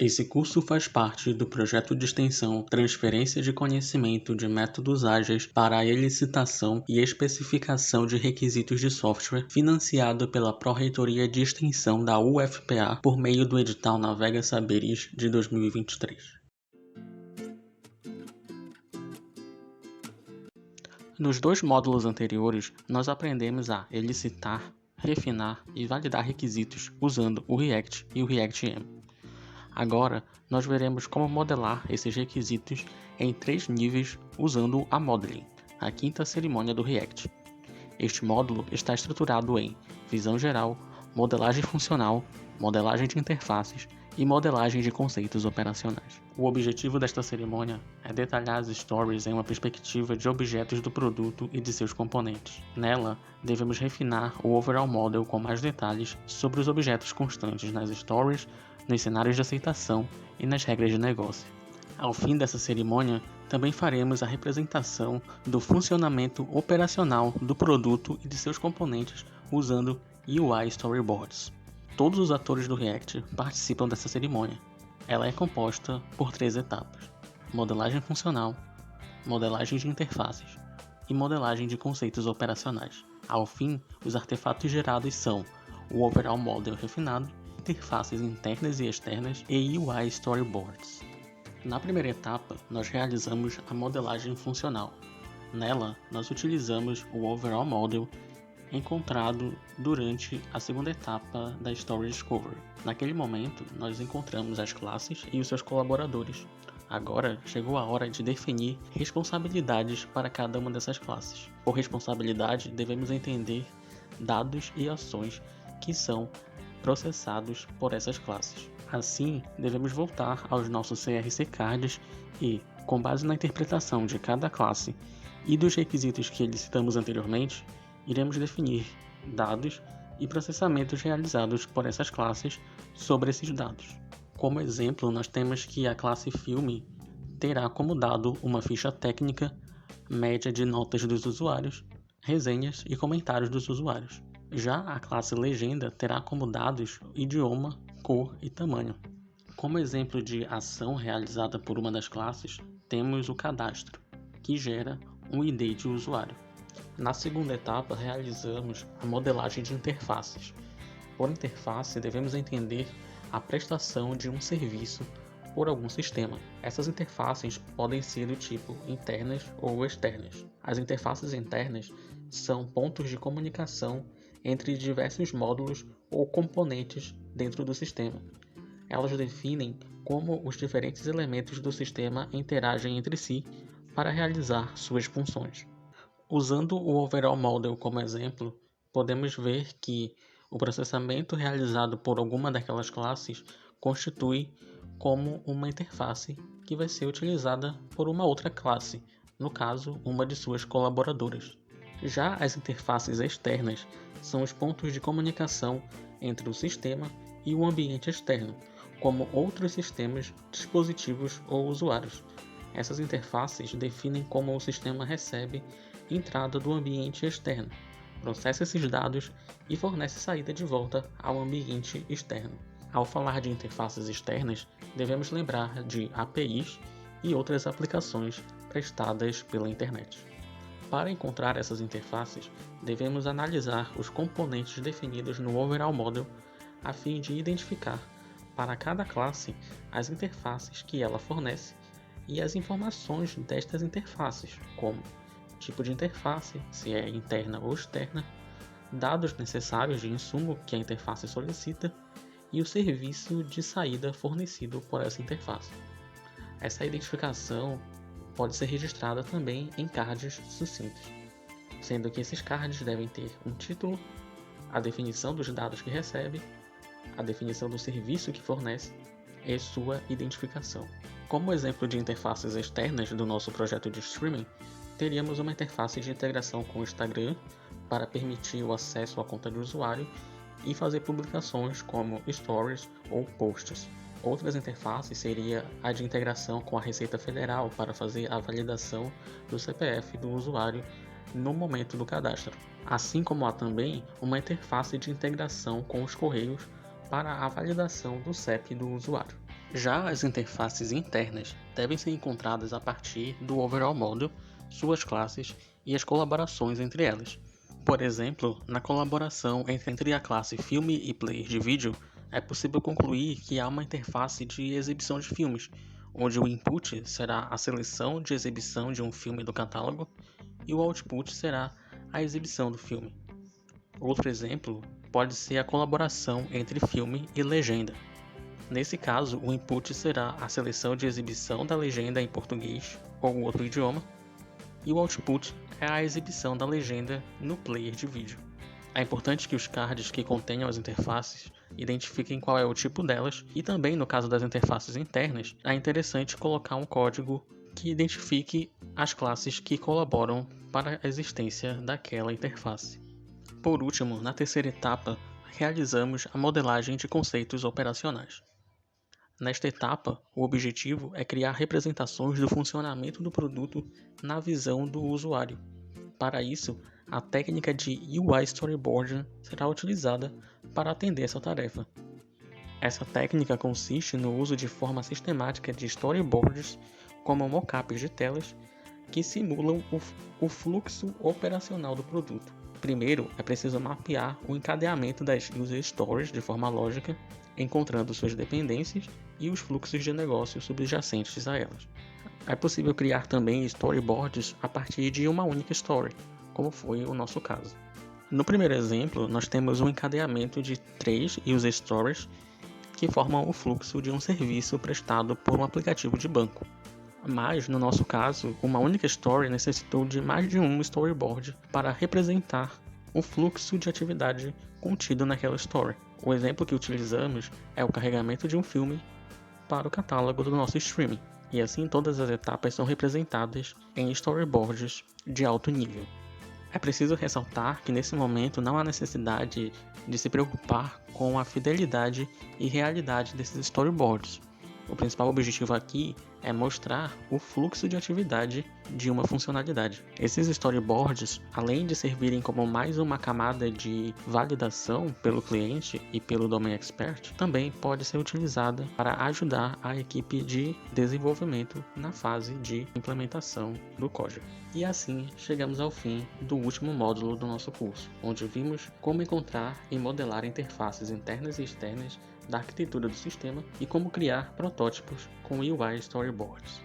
Esse curso faz parte do projeto de extensão Transferência de Conhecimento de Métodos Ágeis para a Elicitação e Especificação de Requisitos de Software, financiado pela Pró-Reitoria de Extensão da UFPA por meio do edital Navega Saberes de 2023. Nos dois módulos anteriores, nós aprendemos a elicitar, refinar e validar requisitos usando o React e o React.M. Agora, nós veremos como modelar esses requisitos em 3 níveis usando a Modeling, a quinta cerimônia do React. Este módulo está estruturado em visão geral, modelagem funcional, modelagem de interfaces e modelagem de conceitos operacionais. O objetivo desta cerimônia é detalhar as stories em uma perspectiva de objetos do produto e de seus componentes. Nela, devemos refinar o overall model com mais detalhes sobre os objetos constantes nas stories, nos cenários de aceitação e nas regras de negócio. Ao fim dessa cerimônia, também faremos a representação do funcionamento operacional do produto e de seus componentes usando UI Storyboards. Todos os atores do React participam dessa cerimônia. Ela é composta por 3 etapas: modelagem funcional, modelagem de interfaces e modelagem de conceitos operacionais. Ao fim, os artefatos gerados são o Overall Model refinado, interfaces internas e externas e UI Storyboards. Na primeira etapa, nós realizamos a modelagem funcional. Nela, nós utilizamos o Overall Model encontrado durante a segunda etapa da Story Discovery. Naquele momento, nós encontramos as classes e os seus colaboradores. Agora, chegou a hora de definir responsabilidades para cada uma dessas classes. Por responsabilidade, devemos entender dados e ações que são processados por essas classes. Assim, devemos voltar aos nossos CRC cards e, com base na interpretação de cada classe e dos requisitos que elicitamos anteriormente, iremos definir dados e processamentos realizados por essas classes sobre esses dados. Como exemplo, nós temos que a classe Filme terá como dado uma ficha técnica, média de notas dos usuários, resenhas e comentários dos usuários. Já a classe Legenda terá como dados idioma, cor e tamanho. Como exemplo de ação realizada por uma das classes, temos o cadastro, que gera um ID de usuário. Na segunda etapa, realizamos a modelagem de interfaces. Por interface, devemos entender a prestação de um serviço por algum sistema. Essas interfaces podem ser do tipo internas ou externas. As interfaces internas são pontos de comunicação entre diversos módulos ou componentes dentro do sistema. Elas definem como os diferentes elementos do sistema interagem entre si para realizar suas funções. Usando o Overall Model como exemplo, podemos ver que o processamento realizado por alguma daquelas classes constitui como uma interface que vai ser utilizada por uma outra classe, no caso, uma de suas colaboradoras. Já as interfaces externas são os pontos de comunicação entre o sistema e o ambiente externo, como outros sistemas, dispositivos ou usuários. Essas interfaces definem como o sistema recebe entrada do ambiente externo, processa esses dados e fornece saída de volta ao ambiente externo. Ao falar de interfaces externas, devemos lembrar de APIs e outras aplicações prestadas pela internet. Para encontrar essas interfaces, devemos analisar os componentes definidos no Overall Model a fim de identificar, para cada classe, as interfaces que ela fornece e as informações destas interfaces, como tipo de interface, se é interna ou externa, dados necessários de insumo que a interface solicita e o serviço de saída fornecido por essa interface. Essa identificação pode ser registrada também em cards sucintos, sendo que esses cards devem ter um título, a definição dos dados que recebe, a definição do serviço que fornece e sua identificação. Como exemplo de interfaces externas do nosso projeto de streaming, teríamos uma interface de integração com o Instagram para permitir o acesso à conta do usuário e fazer publicações como stories ou posts. Outras interfaces seria a de integração com a Receita Federal para fazer a validação do CPF do usuário no momento do cadastro. Assim como há também uma interface de integração com os Correios para a validação do CEP do usuário. Já as interfaces internas devem ser encontradas a partir do Overall Model, suas classes e as colaborações entre elas. Por exemplo, na colaboração entre a classe Filme e Player de vídeo, é possível concluir que há uma interface de exibição de filmes, onde o input será a seleção de exibição de um filme do catálogo e o output será a exibição do filme. Outro exemplo pode ser a colaboração entre filme e legenda. Nesse caso, o input será a seleção de exibição da legenda em português ou outro idioma, e o output é a exibição da legenda no player de vídeo. É importante que os cards que contenham as interfaces identifiquem qual é o tipo delas, e também no caso das interfaces internas, é interessante colocar um código que identifique as classes que colaboram para a existência daquela interface. Por último, na terceira etapa, realizamos a modelagem de conceitos operacionais. Nesta etapa, o objetivo é criar representações do funcionamento do produto na visão do usuário. Para isso, a técnica de UI Storyboarding será utilizada para atender essa tarefa. Essa técnica consiste no uso de forma sistemática de storyboards como mockups de telas que simulam o fluxo operacional do produto. Primeiro, é preciso mapear o encadeamento das user stories de forma lógica, encontrando suas dependências e os fluxos de negócio subjacentes a elas. É possível criar também storyboards a partir de uma única story, como foi o nosso caso. No primeiro exemplo, nós temos um encadeamento de 3 user stories que formam o fluxo de um serviço prestado por um aplicativo de banco. Mas, no nosso caso, uma única story necessitou de mais de um storyboard para representar o fluxo de atividade contido naquela story. O exemplo que utilizamos é o carregamento de um filme para o catálogo do nosso streaming, e assim todas as etapas são representadas em storyboards de alto nível. É preciso ressaltar que nesse momento não há necessidade de se preocupar com a fidelidade e realidade desses storyboards. O principal objetivo aqui é mostrar o fluxo de atividade de uma funcionalidade. Esses storyboards, além de servirem como mais uma camada de validação pelo cliente e pelo Domain Expert, também pode ser utilizada para ajudar a equipe de desenvolvimento na fase de implementação do código. E assim chegamos ao fim do último módulo do nosso curso, onde vimos como encontrar e modelar interfaces internas e externas da arquitetura do sistema e como criar protótipos com UI Storyboards.